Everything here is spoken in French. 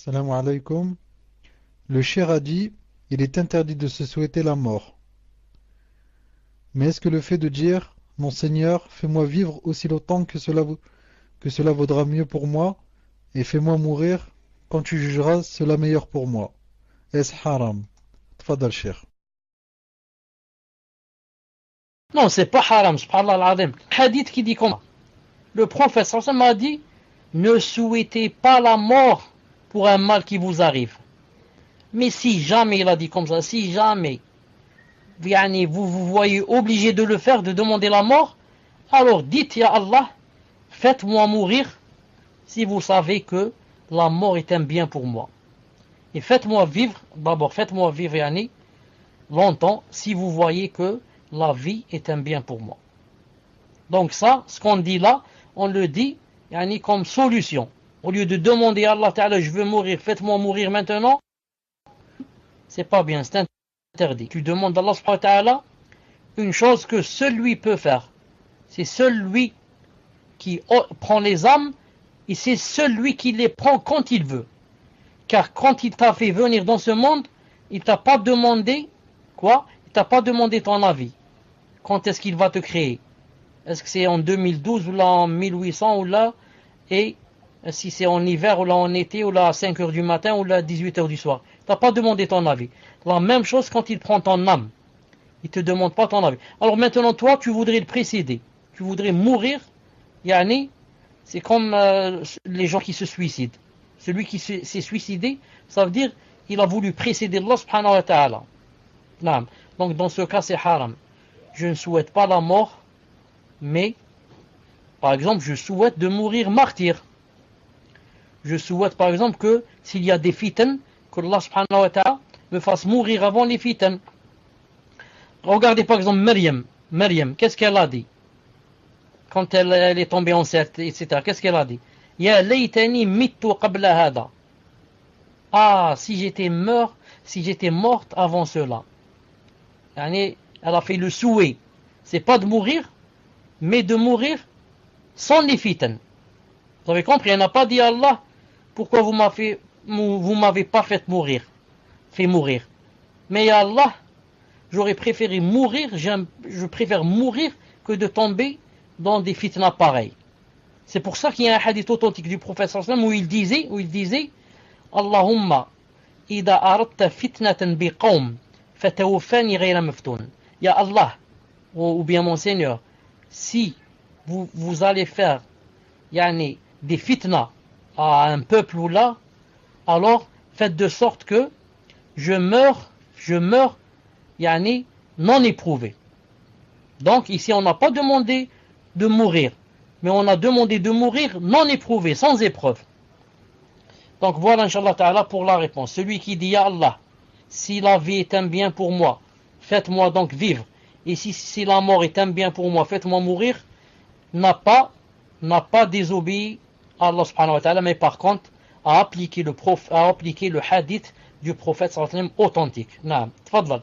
Salam alaikum. Le cheikh a dit, il est interdit de se souhaiter la mort. Mais est-ce que le fait de dire, mon Seigneur, fais-moi vivre aussi longtemps que cela vaudra mieux pour moi, et fais-moi mourir quand tu jugeras cela meilleur pour moi, est-ce haram? Tfadal cheikh. Non, c'est pas haram, subhanallah al-azim. Hadith qui dit comment? Le prophète sallallahu alayhi wa sallam a dit, ne souhaitez pas la mort pour un mal qui vous arrive. Mais si jamais, il a dit comme ça, si jamais vous vous voyez obligé de le faire, de demander la mort, alors dites, ya Allah, faites-moi mourir si vous savez que la mort est un bien pour moi. Et faites-moi vivre, d'abord faites-moi vivre longtemps si vous voyez que la vie est un bien pour moi. Donc ça, ce qu'on dit là, on le dit comme solution. Au lieu de demander à Allah Ta'ala, je veux mourir, faites-moi mourir maintenant, c'est pas bien, c'est interdit. Tu demandes à Allah Subhanahu wa Ta'ala une chose que seul lui peut faire. C'est celui qui prend les âmes et c'est celui qui les prend quand il veut. Car quand il t'a fait venir dans ce monde, il t'a pas demandé quoi? Il t'a pas demandé ton avis. Quand est-ce qu'il va te créer? Est-ce que c'est en 2012 ou là en 1800 ou là? Et si c'est en hiver ou là en été ou là à 5 heures du matin ou là à 18 heures du soir? Il t'a pas demandé ton avis. La même chose quand il prend ton âme. Il te demande pas ton avis. Alors maintenant toi tu voudrais le précéder. Tu voudrais mourir. C'est comme les gens qui se suicident. Celui qui s'est suicidé, ça veut dire il a voulu précéder Allah subhanahu wa ta'ala. Donc dans ce cas c'est haram. Je ne souhaite pas la mort, mais par exemple je souhaite de mourir martyr. Je souhaite par exemple que s'il y a des fitnes, que Allah subhanahu wa ta'ala me fasse mourir avant les fitnes. Regardez par exemple Maryam, qu'est-ce qu'elle a dit quand elle est tombée enceinte, etc. Qu'est-ce qu'elle a dit? Ya laytani mittu qabla hada. Ah, si j'étais morte avant cela. Elle a fait le souhait. C'est pas de mourir, mais de mourir sans les fitnes. Vous avez compris? Elle n'a pas dit à Allah, pourquoi vous m'avez pas fait mourir? Mais à Allah, j'aurais préféré mourir, je préfère mourir que de tomber dans des fitnas pareils. C'est pour ça qu'il y a un hadith authentique du prophète sallallahu alayhi wa sallam où il disait Allahumma idha aradta fitnatan biqawm fatawfani ghayra maftoun. Ya Allah, ou bien mon Seigneur, si vous allez faire des fitnas à un peuple ou là, alors faites de sorte que je meurs non éprouvé. Donc ici on n'a pas demandé de mourir, mais on a demandé de mourir non éprouvé, sans épreuve. Donc voilà, Inch'Allah Ta'ala, pour la réponse. Celui qui dit, Ya Allah, si la vie est un bien pour moi, faites-moi donc vivre. Et si la mort est un bien pour moi, faites-moi mourir, n'a pas désobéi à Allah subhanahu wa ta'ala, mais par contre, a appliqué le hadith du prophète sallallahu alayhi wa sallam authentique. Naam, tfadlal.